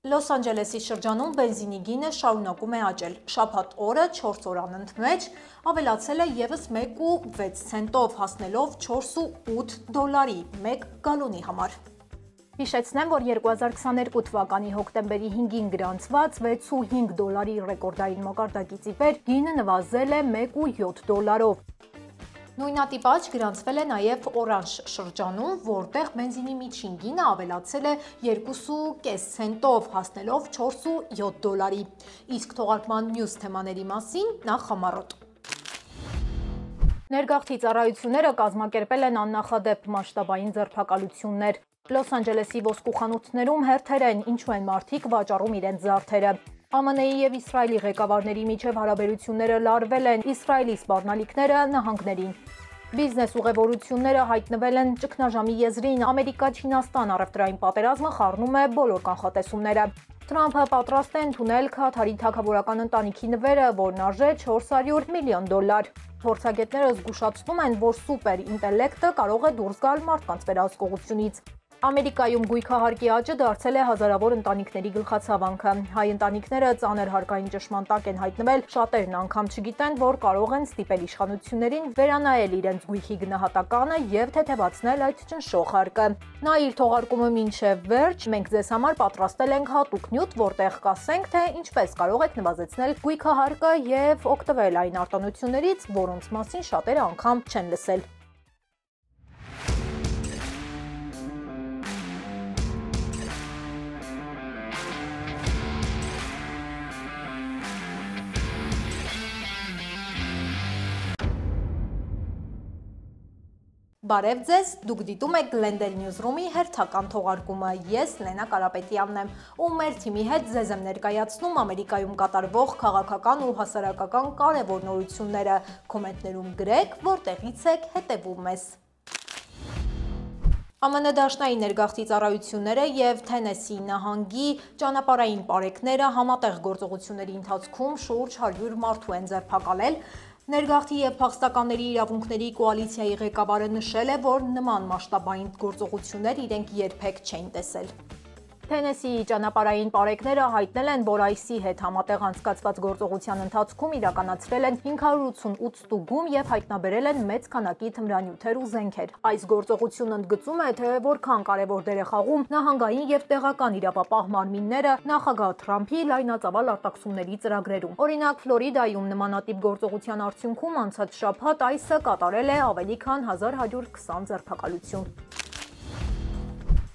Լոս Անջելեսի շրջանում բենզինի գինը շարունակում է աճել։ Շաբաթ օրը 4 օր անընդմեջ ավելացել է ևս 1.6 ցենտով, հասնելով 4.8 դոլարի 1 գալոնի համար։ Հիշեցնեմ, որ 2022 թվականի հոկտեմբերի 5-ին գրանցված 6.5 դոլարի ռեկորդային մակարդակից ի վեր գինը նվազել է 1.7 դոլարով։ Նույնատիպ աճ գրանցվել է նաև Օրանժ շրջանում, որտեղ բենզինի միջին գինը ավելացել է 2.5 ցենտով, հասնելով 4.7 դոլարի։ Իսկ թողարկման մյուս թեմաների մասին նախ համառոտ։ Ներգաղթի ծառայությունները կազմակերպել են աննախադեպ մասշտաբային ձերբակալություններ։ Լոս Անջելեսի ոսկուխանութներում հերթեր են, ինչու են մարդիկ վաճառում իրենց զարդերը։ ԱՄՆ-ի և Իսրայելի ղեկավարների միջև հարաբերությունները լարվել են, Իսրայելի սպառնալիքները նահանգներին։ Բիզնես ուղևորությունները հայտնվել են ճգնաժամի եզրին, Ամերիկա-Չինաստան առևտրային պատերազմը խառնում է բոլոր կանխատեսումները։ Թրամփը պատրաստ է ընդունել Քաթարի թագավորական ընտանիքի նվերը, որն արժե $400 միլիոն։ Փորձագետները զգուշացնում են, որ սուպեր ինտելեկտը կարող է դուրս գալ մարդկանց վերահսկողությունից։ Ամերիկայում գույքահարկի աճը դարձել է հազարավոր ընտանիքների գլխացավանքը։ Հայ ընտանիքները ծանր հարկային ճնշման տակ են հայտնվել, շատերն անգամ չգիտեն, որ կարող են ստիպել իշխանություններին վերանայել իրենց գույքի գնահատականը և թեթևացնել այդ ճնշող հարկը։ Նա իր թողարկումը մինչև վերջ, մենք ձեզ համար պատրաստել ենք հատուկ նյութ, որտեղ կասենք, թե ինչպես կարող եք նվազեցնել գույքահարկը և օգտվել այն արտոնություններից, որոնց մասին շատերը անգամ չեն լսել։ Բարև ձեզ, դուք դիտում եք Glendale Newsroom-ի հերթական թողարկումը, ես Լենա Կարապետյանն եմ, ու մեր թիմի հետ ձեզ եմ ներկայացնում Ամերիկայում կատարվող քաղաքական ու հասարակական կարևոր նորությունները, կոմենտներում գրեք, որտեղից եք հետևում մեզ։ ԱՄՆ դաշնային ներգաղթի ծառայությունները և Թենեսի նահանգի ճանապարհային պարեկները համատեղ գործողությունների ընթացքում շուրջ 100 մարդու են ձերբակալել։ Ներգաղթի և փախստականների իրավունքների կոալիցիայի ղեկավարը նշել է, որ նման մասշտաբային գործողություններ իրենք երբեք չէին տեսել։ Թենեսիի ճանապարհային պարեկները հայտնել են, որ ICE հետ համատեղ անցկացված գործողության ընթացքում իրականացրել են 588 ստուգում և հայտնաբերել են մեծ քանակի թմրանյութեր ու զենքեր։ Այս գործողությունն ընդգծում է, թե որքան կարևոր դեր է խաղում նահանգային և տեղական իրավապահ մարմինները նախագահ Թրամփի լայնածավալ արտաքսումների ծրագրերում։ Օրինակ, Ֆլորիդայում նմանատիպ գործողության արդյունքում անցած շաբաթ ICE-ը կատարել է ավելի քան 1120 ձերբակալություն։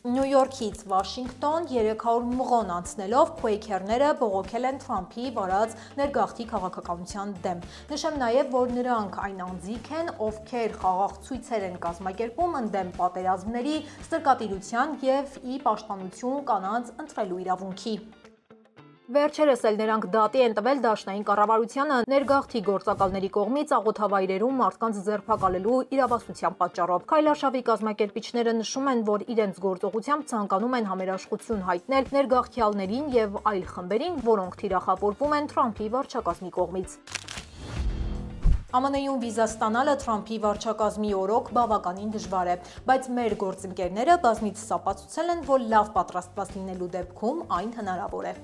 Նյու Յորքից Վաշինգտոն 300 մղոն անցնելով քուեյքերները բողոքել են Թրամփի վարած ներգաղթի քաղաքականության դեմ։ Նշեմ նաև, որ նրանք այն անձիկ են, ովքեր խաղաղ ցույցեր են կազմակերպում ընդդեմ պատերազմների, ստրկատիրության և ի պաշտպանություն կանանց ընտրելու իրավունքի։ Վերջերս էլ նրանք դատի են տվել դաշնային կառավարությանը ներգաղթի գործակալների կողմից աղոթավայրերում մարդկանց ձերբակալելու իրավասության պատճառով։ Քայլարշավի կազմակերպիչները նշում են, որ իրենց գործողությամբ ցանկանում են համերաշխություն հայտնել ներգաղթյալներին և այլ խմբերին, որոնք թիրախավորվում են Թրամփի վարչակազմի կողմից։ ԱՄՆ-ում վիզա ստանալը Թրամփի վարչակազմի օրոք բավականին դժվար է, բայց մեր գործընկերները բազմիցս ապացուցել են, որ լավ պատրաստված լինելու դեպքում այն հնարավոր է։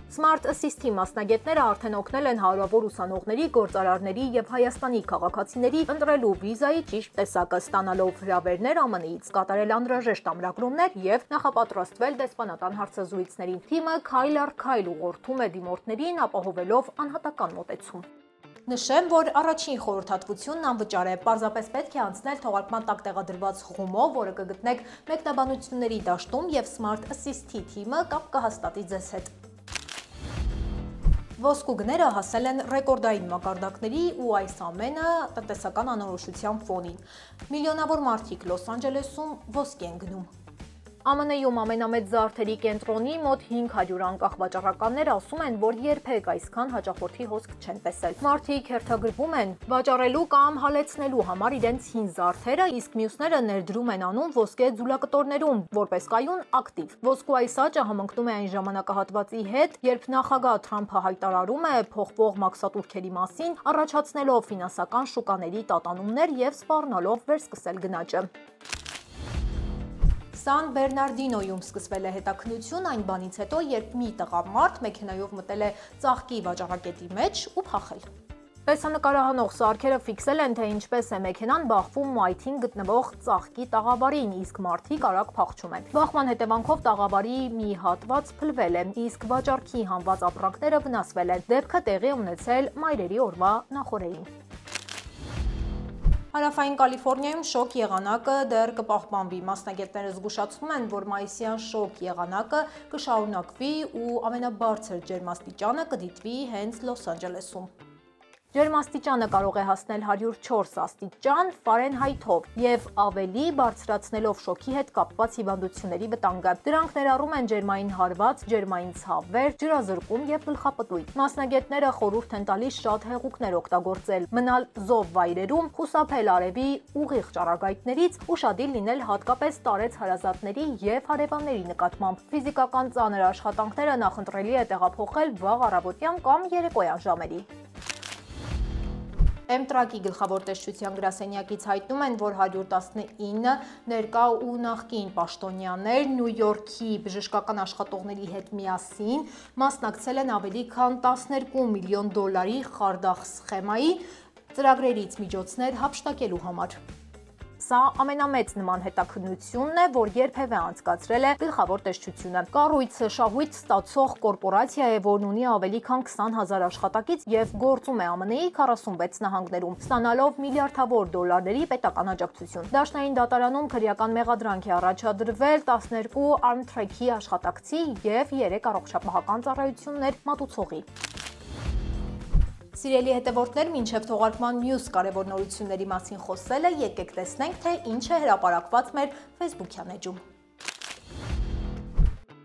Smart Assist-ի մասնագետները արդեն օգնել են հարյուրավոր ուսանողների, գործարարների և Հայաստանի քաղաքացիների ընտրելու վիզայի ճիշտ տեսակը, ստանալով հրավերներ ԱՄՆ-ից, կատարել անհրաժեշտ ամրագրումներ և նախապատրաստվել դեսպանատան հարցազրույցներին։ Թիմը քայլ առ քայլ ուղղորդում է դիմորդներին, ապահովելով անհատական մոտեցում։ Նշեմ, որ առաջին խորհրդատվությունն անվճար է, պարզապես պետք է անցնել թողարկման տակ տեղադրված խումով, որը կգտնեք մեկնաբանությունների դաշտում և Smart Assist-ի թիմը կապ կհաստատի ձեզ հետ։ Ոսկու գները հասել են ռեկորդային մակարդակների ու այս ամենը տնտեսական անորոշության ֆոնին։ Միլիոնավոր մարդիկ Լոս Անջելեսում ոսկի են գնում։ ԱՄՆ-ում ամենամեծ զարդերի կենտրոնի մոտ 500 անկախ վաճառականներ ասում են, որ երբեք այսքան հաճախորդի հոսք չեն տեսել։ Մարդիկ հերթագրվում են վաճառելու կամ հալեցնելու համար իրենց հին զարդերը, իսկ մյուսները ներդրում են անում ոսկե ձուլակտորներում, որպես կայուն ակտիվ։ Ոսկու այս աճը համընկնում է այն ժամանակահատվածի հետ, երբ նախագահ Թրամփը հայտարարում է փոխվող մաքսատուրքերի մասին, առաջացնելով ֆինանսական շուկաների տատանումներ և սպառնալով վերսկսել գնաճը։ Սան Բերնարդինոյում սկսվել է հետաքննություն այն բանից հետո, երբ մի տղամարդ մեքենայով մտել է ծաղկի վաճառակետի մեջ ու փախել։ Տեսանկարահանող սարքերը ֆիքսել են, թե ինչպես է մեքենան բախվում մայթին գտնվող ծաղկի տաղավարին, իսկ մարդիկ արագ փախչում են։ Բախման հետևանքով տաղավարի մի հատված փլվել է, իսկ վաճառքի հանված ապրանքները վնասվել են։ Դեպքը տեղի ունեցել Մայրերի օրվա նախօրեին։ Հարավային Կալիֆոռնիայում շոկ եղանակը դեռ կպահպանվի։ Մասնագետները զգուշացնում են, որ մայիսյան շոկ եղանակը կշարունակվի ու ամենաբարձր ջերմաստիճանը կդիտվի հենց Լոս Անջելեսում։ Ջերմաստիճանը կարող է հասնել 104 աստիճան Ֆարենհայթով եւ ավելի բարձրացնելով շոկի հետ կապված հիվանդությունների վտանգը։ Դրանք ներառում են ջերմային հարված, ջերմային ցավեր, ջրազրկում եւ գլխապտույտ։ Մասնագետները խորհուրդ են տալիս շատ հեղուկներ օգտագործել, մնալ զով վայրերում, խուսափել արևի ուղիղ ճառագայթներից, ուշադիր լինել հատկապես տարեց հարազատների եւ հարևանների նկատմամբ։ Ֆիզիկական ծանր աշխատանքները նախընտրելի է տեղափոխել վաղ առավոտյան կամ երեկոյան ժամերի։ Էմտրակի գլխավոր տեսչության գրասենյակից հայտնում են, որ 119 ներկա ու նախկին պաշտոնյաներ Նյու Յորքի բժշկական աշխատողների հետ միասին մասնակցել են ավելի քան 12 միլիոն դոլարի խարդախ սխեմայի ծրագրերից միջոցներ հափշտակելու համար։ Սա ամենամեծ նման հետաքննությունն է, որ երբևէ անցկացրել է գլխավոր տեսչությունը։ Կառույցը շահույթ ստացող կորպորացիա է, որն ունի ավելի քան 20,000 աշխատակից եւ գործում է ԱՄՆ-ի 46 նահանգներում, ստանալով միլիարդավոր դոլարների պետական աջակցություն։ Դաշնային դատարանում քրեական մեղադրանք է առաջադրվել 12 Armtrack-ի աշխատակցի եւ 3 առողջապահական ծառայություններ մատուցողի։ Սիրելի հետևորդներ, մինչև թողարկման մյուս կարևոր նորությունների մասին խոսելը, եկեք տեսնենք, թե ինչ է հրապարակված մեր Facebook-յան էջում։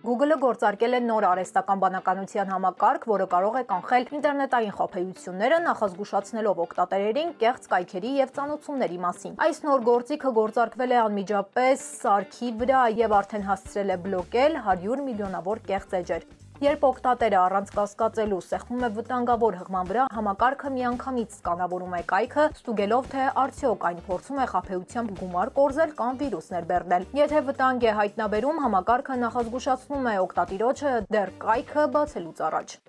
Google-ը գործարկել է նոր արհեստական բանականության համակարգ, որը կարող է կանխել ինտերնետային խաբեությունները, նախազգուշացնելով օգտատերերին կեղծ կայքերի եւ ծանոթությունների մասին։ Այս նոր գործիքը գործարկվել է անմիջապես սարքի վրա եւ արդեն հասցրել է բլոկել 100 միլիոնավոր կեղծ էջեր։ Երբ օգտատերը առանց կասկածելու սեղմում է վտանգավոր հղման վրա, համակարգը միանգամից սկանավորում է կայքը, ստուգելով, թե արդյոք այն փորձում է խաբեությամբ գումար կորզել կամ վիրուս ներբեռնել։ Եթե վտանգ է հայտնաբերում, համակարգը նախազգուշացնում է օգտատիրոջը դեռ կայքը բացելուց առաջ։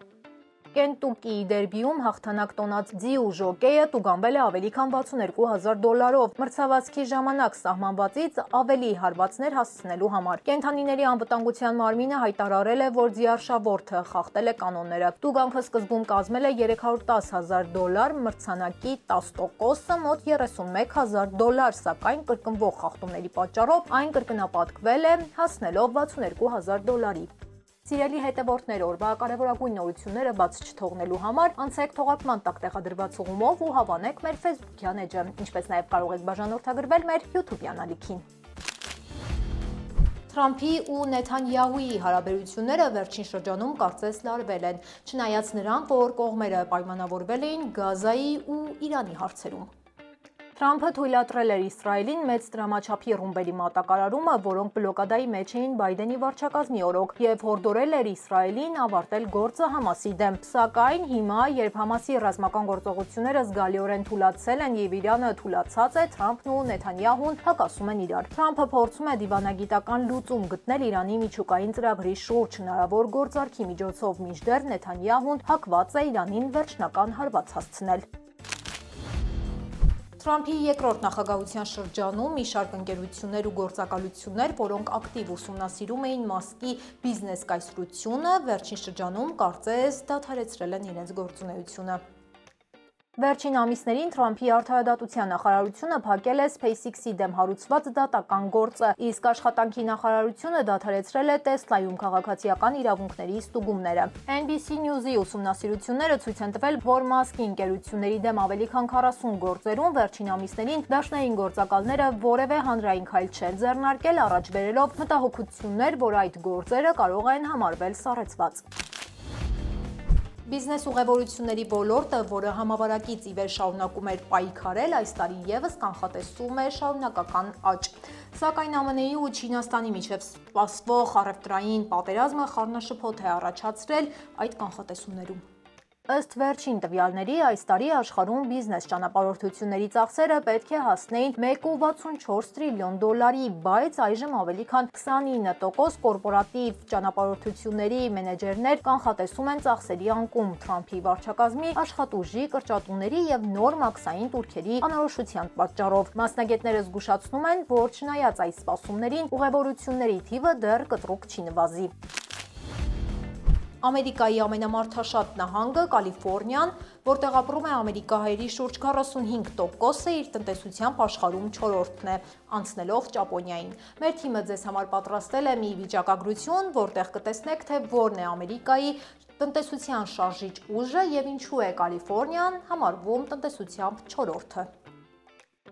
Կենտուկիի դերբիում հաղթանակ տոնած ձիու ժոկեյը տուգանվել է ավելի քան 62,000 դոլարով մրցավազքի ժամանակ սահմանվածից ավելի հարվածներ հասցնելու համար։ Կենդանիների անվտանգության մարմինը հայտարարել է, որ ձիարշավորդը խախտել է կանոնները։ Տուգանքը սկզբում կազմել է 310,000 դոլար, մրցանակի 10%-ը մոտ 31,000 դոլար, սակայն կրկնվող խախտումների պատճառով այն կրկնապատկվել է, հասնելով 62,000 դոլարի։ Սիրելի հետևորդներ, օրվա կարևորագույն նորությունները բաց չթողնելու համար անցեք թողարկման տակ տեղադրված ուղումով ու հավանեք մեր Facebook-յան էջը, ինչպես նաև կարող եք բաժանորդագրվել մեր YouTube-յան ալիքին։ Թրամփի ու Նեթանյահուի հարաբերությունները վերջին շրջանում կարծես լարվել են, չնայած նրան, որ կողմերը պայմանավորվել էին Գազայի ու Իրանի հարցերում։ Թրամփը թույլատրել էր Իսրայելին մեծ դրամաչափի ռումբերի մատակարարումը, որոնք բլոկադայի մեջ էին Բայդենի վարչակազմի օրոք, եւ հորդորել էր Իսրայելին ավարտել գործը Համասի դեմ։ Սակայն հիմա, երբ Համասի ռազմական գործողությունները զգալիորեն թուլացել են եւ Իրանը թուլացած է, Թրամփն ու Նեթանյահուն հակասում են իրար։ Թրամփը փորձում է դիվանագիտական լուծում գտնել Իրանի միջուկային ծրագրի շուրջ հնարավոր գործարքի միջոցով, մինչդեռ Նեթանյահուն հակված է Իրանին վերջնական հարված հասցնել։ Թրամփի երկրորդ նախագահության շրջանում մի շարք ընկերություններ ու գործակալություններ, որոնք ակտիվ ուսումնասիրում էին Մասկի բիզնես կայսրությունը, վերջին շրջանում կարծես դադարեցրել են իրենց գործունեությունը։ Վերջին ամիսներին Թրամփի արդարադատության նախարարությունը փակել է SpaceX-ի դեմ հարուցված դատական գործը, իսկ աշխատանքի նախարարությունը դադարեցրել է Տեսլայում քաղաքացիական իրավունքների ստուգումները։ NBC News-ի ուսումնասիրությունները ցույց են տվել, որ Մասկի ընկերությունների դեմ ավելի քան 40 գործերում վերջին ամիսներին դաշնային գործակալները որևէ հանրային քայլ չեն ձեռնարկել, առաջ բերելով մտահոգություններ, որ այդ գործերը կարող են համարվել սառեցված։ Բիզնես ուղևորությունների ոլորտը, որը համավարակից ի վեր շարունակում էր պայքարել, այս տարի ևս կանխատեսում է շարունակական աճ։ Սակայն ԱՄՆ-ի ու Չինաստանի միջև սպասվող առևտրային պատերազմը խառնաշփոթ է առաջացրել այդ կանխատեսումներում։ Ըստ վերջին տվյալների, այս տարի աշխարհում բիզնես ճանապարհորդությունների ծախսերը պետք է հասնեին 1.64 տրիլիոն դոլարի, բայց այժմ ավելի քան 29% կորպորատիվ ճանապարհորդությունների մենեջերներ կանխատեսում են ծախսերի անկում Թրամփի վարչակազմի աշխատուժի, կրճատումների եւ նոր մաքսային տուրքերի անորոշության պատճառով։ Մասնագետները զգուշացնում են, որ չնայած այս սպասումներին, ուղևորությունների թիվը դեռ կտրուկ չի նվազի։ Ամերիկայի ամենամարդաշատ նահանգը Կալիֆոռնիան, որտեղ ապրում է ամերիկահայերի շուրջ 45%-ը, իր տնտեսությամբ աշխարհում 4-րդն է, անցնելով Ճապոնիային։ Մեր թիմը ձեզ համար պատրաստել է մի վիճակագրություն, որտեղ կտեսնեք, թե որն է Ամերիկայի տնտեսության շարժիչ ուժը եւ ինչու է Կալիֆոռնիան համարվում տնտեսությամբ 4-րդը։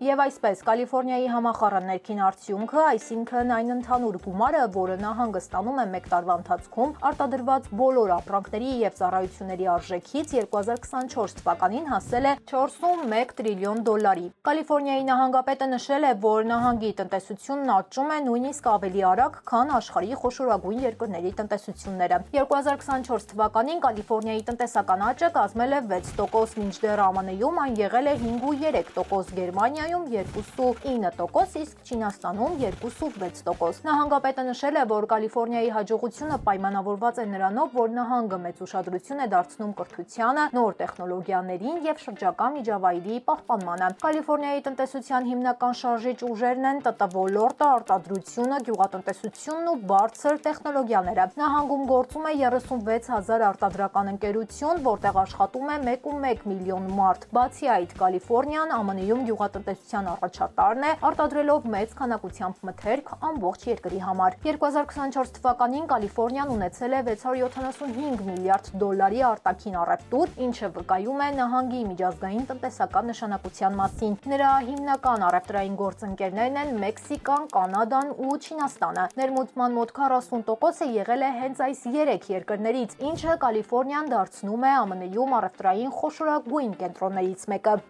Եվ այսպես, Կալիֆոռնիայի համախառն ներքին արդյունքը, այսինքն այն ընդհանուր գումարը, որը նահանգը ստանում է մեկ տարվա ընթացքում, արտադրված բոլոր ապրանքների եւ ծառայությունների արժեքից 2024 թվականին հասել է 4.1 տրիլիոն դոլարի։ Կալիֆոռնիայի նահանգապետը նշել է, որ նահանգի տնտեսությունն աճում է նույնիսկ ավելի արագ, քան աշխարհի խոշորագույն երկրների տնտեսությունները։ 2024 թվականին Կալիֆոռնիայի տնտեսական աճը կազմել է 6%, մինչդեռ ԱՄՆ-ում այն եղել է 5.3%, Գերմանիայում 2.9%, իսկ Չինաստանում 2.6%։ Նահանգապետը նշել է, որ Կալիֆոռնիայի հաջողությունը պայմանավորված է նրանով, որ նահանգը մեծ ուշադրություն է դարձնում կրթությանը, նոր տեխնոլոգիաներին եւ շրջակա միջավայրի պահպանմանը։ Կալիֆոռնիայի տնտեսության հիմնական շարժիչ ուժերն են ՏՏ ոլորտը, արտադրությունը, գյուղատնտեսությունն ու բարձր տեխնոլոգիաները։ Նահանգում գործում է 36,000 արտադրական ընկերություն, որտեղ աշխատում է 1.1 միլիոն մարդ։ Բացի այդ, Կալիֆոռնիան ԱՄՆ-ում գյուղատնտեսության առաջատարն է, արտադրելով մեծ քանակությամբ մթերք ամբողջ երկրի համար։ 2024 թվականին Կալիֆոռնիան ունեցել է 675 միլիարդ դոլարի արտաքին առևտուր, ինչը վկայում է նահանգի միջազգային տնտեսական նշանակության մասին։ Նրա հիմնական առևտրային գործընկերներն են Մեքսիկան, Կանադան ու Չինաստանը։ Ներմուծման մոտ 40%-ը եղել է հենց այս 3 երկրներից, ինչը Կալիֆոռնիան դարձնում է ԱՄՆ-ում առևտրային խոշորագույն կենտրոններից մեկը։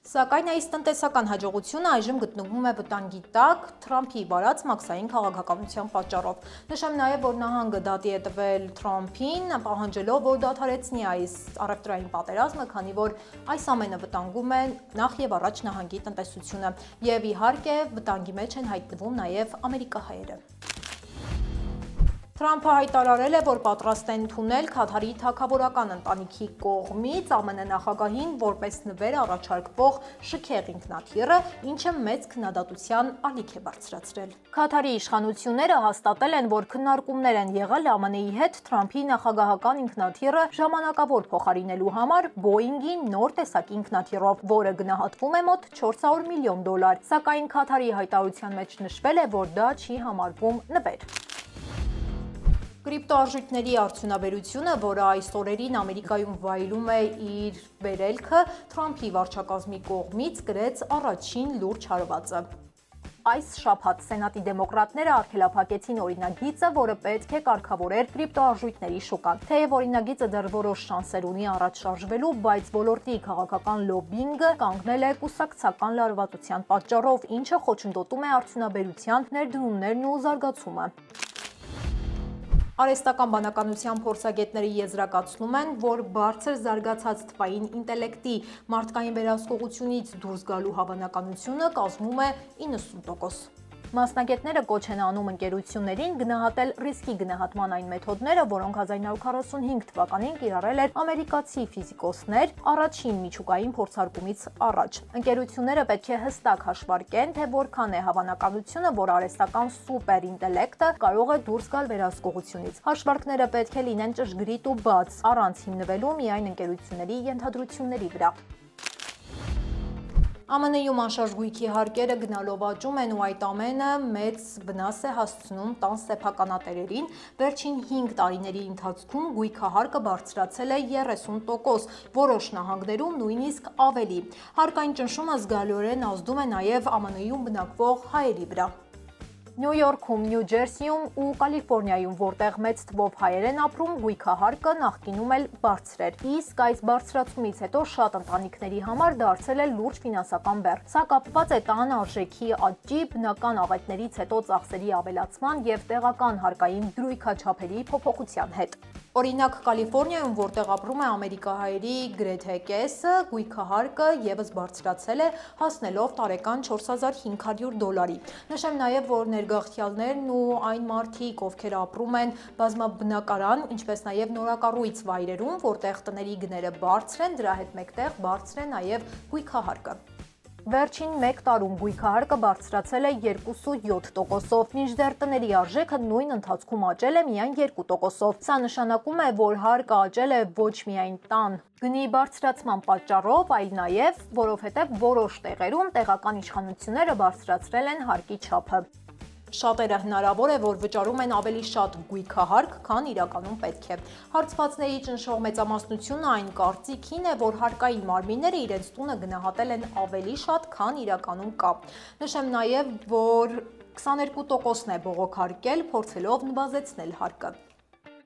Սակայն այս տնտեսական հաջողությունը այժմ գտնվում է վտանգի տակ Թրամփի վարած մաքսային քաղաքականության պատճառով։ Նշեմ նաև, որ նահանգը դատի է տվել Թրամփին, պահանջելով, որ դադարեցնի այս առևտրային պատերազմը, քանի որ այս ամենը վտանգում է նախ եւ առաջ նահանգի տնտեսությունը։ Եվ իհարկե, վտանգի մեջ են հայտնվում նաև ամերիկահայերը։ Թրամփը հայտարարել է, որ պատրաստ է ընդունել Քաթարի թագավորական ընտանիքի կողմից ԱՄՆ նախագահին որպես նվեր առաջարկվող շքեղ ինքնաթիռը, ինչը մեծ քննադատության ալիք է բարձրացրել։ Քաթարի իշխանությունները հաստատել են, որ քննարկումներ են եղել ԱՄՆ-ի հետ Թրամփի նախագահական ինքնաթիռը ժամանակավոր փոխարինելու համար Boeing-ի նոր տեսակի ինքնաթիռով, որը գնահատվում է մոտ 400 միլիոն դոլար, սակայն Քաթարի հայտարարության մեջ նշվել է, որ դա չի համարվում նվեր։ Կրիպտոարժույթների արդյունաբերությունը, որը այս օրերին Ամերիկայում վայելում է իր վերելքը, Թրամփի վարչակազմի կողմից գրեց առաջին լուրջ հարվածը։ Այս շաբաթ Սենատի դեմոկրատները արգելափակեցին օրինագիծը, որը պետք է կարգավորեր կրիպտոարժույթների շուկան։ Թեև օրինագիծը դեռ որոշ շանսեր ունի առաջ շարժվելու, բայց ոլորտի քաղաքական լոբբինգը կանգնել է կուսակցական լարվածության պատճառով, ինչը խոչընդոտում է արդյունաբերության ներդրումներն ու զարգացումը։ Արհեստական բանականության փորձագետները եզրակացնում են, որ բարձր զարգացած թվային ինտելեկտի մարդկային վերահսկողությունից դուրս գալու հավանականությունը կազմում է 90%։ Մասնագետները կոչ են անում ընկերություններին գնահատել ռիսկի գնահատման այն մեթոդները, որոնք 1945 թվականին կիրառել էր ամերիկացի ֆիզիկոսներ առաջին միջուկային փորձարկումից առաջ։ Ընկերությունները պետք է հստակ հաշվարկեն, թե որքան է հավանականությունը, որ արհեստական սուպերինտելեկտը կարող է դուրս գալ վերահսկողությունից։ Հաշվարկները պետք է լինեն ճշգրիտ ու բաց, առանց հիմնվելու միայն ընկերությունների ենթադրությունների վրա։ ԱՄՆ-ում անշարժ գույքի հարկերը գնալով աճում են ու այդ ամենը մեծ վնաս է հասցնում տան սեփականատերերին։ Վերջին 5 տարիների ընթացքում գույքահարկը բարձրացել է 30%, որոշ նահանգներում նույնիսկ ավելի։ Հարկային ճնշումը զգալիորեն ազդում է նաև ԱՄՆ-ում բնակվող հայերի վրա։ Նյու Յորքում, Նյու Ջերսիում ու Կալիֆոռնիայում, որտեղ մեծ թվով հայեր են ապրում, գույքահարկը նախկինում էլ բարձր էր։ Իսկ այս բարձրացումից հետո շատ ընտանիքների համար դարձել է լուրջ ֆինանսական բեռ։ Սա կապված է տան արժեքի աճի, բնական աղետներից հետո ծախսերի ավելացման եւ տեղական հարկային դրույքաչափերի փոփոխության հետ։ Օրինակ, Կալիֆոռնիայում, որտեղ ապրում է ամերիկահայերի գրեթե կեսը, գույքահարկը եւս բարձրացել է, հասնելով տարեկան $4500։ Նշեմ նաեւ, որ ներգաղթյալներն ու այն մարդիկ, ովքեր ապրում են բազմաբնակարան, ինչպես նաեւ նորակառույց վայրերում, որտեղ տների գները բարձր են, դրա հետ մեկտեղ բարձր է նաեւ գույքահարկը։ Վերջին 1 տարում գույքահարկը բարձրացել է 2.7%, մինչդեռ տների արժեքը նույն ընթացքում աճել է միայն 2%։ Սա նշանակում է, որ հարկը աճել է ոչ միայն տան գնի բարձրացման պատճառով, այլ նաև, որովհետև որոշ տեղերում տեղական իշխանությունները բարձրացրել են հարկի չափը։ Շատերը հնարավոր է, որ վճարում են ավելի շատ գույքահարկ, քան իրականում պետք է։ Հարցվածների ճնշող մեծամասնությունը այն կարծիքին է, որ հարկային մարմինները իրենց տունը գնահատել են ավելի շատ, քան իրականում կա։ Նշեմ նաև, որ 22%-ն է բողոքարկել, փորձելով նվազեցնել հարկը։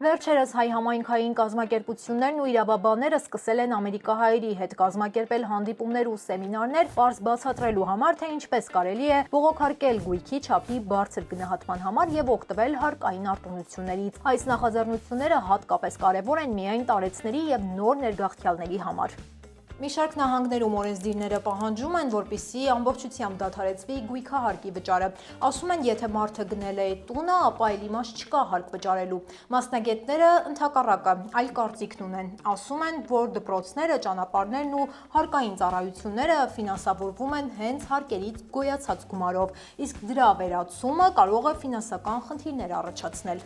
Վերջերս հայ համայնքային կազմակերպություններն ու իրավաբանները սկսել են ամերիկահայերի հետ կազմակերպել հանդիպումներ ու սեմինարներ, պարզ բացատրելու համար, թե ինչպես կարելի է բողոքարկել գույքի չափի բարձր գնահատման համար եւ օգտվել հարկային արտոնություններից։ Այս նախաձեռնությունները հատկապես կարևոր են միայն տարեցների եւ նոր ներգաղթյալների համար։ Մի շարք նահանգներում օրենսդիրները պահանջում են, որպեսզի ամբողջությամբ դադարեցվի գույքահարկի վճարը։ Ասում են, եթե մարդը գնել է տունը, ապա այլ իմաստ չկա հարկ վճարելու։ Մասնագետները ընդհակառակը այլ կարծիքն ունեն։ Ասում են, որ դպրոցները, ճանապարհներն ու հարկային ծառայությունները ֆինանսավորվում են հենց հարկերից գոյացած գումարով, իսկ դրա վերացումը կարող է ֆինանսական խնդիրներ առաջացնել։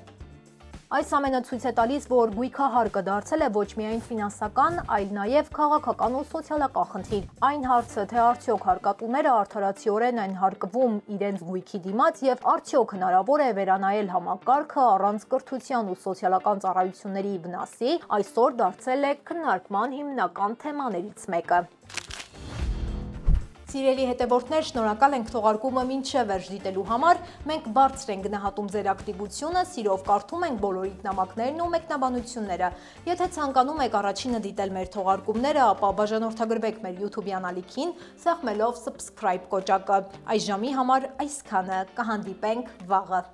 Այս ամենը ցույց է տալիս, որ գույքահարկը դարձել է ոչ միայն ֆինանսական, այլ նաև քաղաքական ու սոցիալական խնդիր։ Այն հարցը, թե արդյոք հարկատուները արդարացիորեն են հարկվում իրենց գույքի դիմաց եւ արդյոք հնարավոր է վերանայել համակարգը առանց կրթության ու սոցիալական ծառայությունների վնասի, այսօր դարձել է քննարկման հիմնական թեմաներից մեկը։ Սիրելի հետևորդներ, շնորհակալ ենք թողարկումը մինչև վերջ դիտելու համար։ Մենք բարձր ենք գնահատում ձեր ակտիվությունը, սիրով կարդում ենք բոլորիդ նամակներն ու մեկնաբանությունները։ Եթե ցանկանում եք առաջինը դիտել մեր թողարկումները, ապա բաժանորդագրվեք մեր YouTube-յան ալիքին, սեղմելով subscribe կոճակը։ Այս ժամի համար այսքանը, կհանդիպենք վաղը։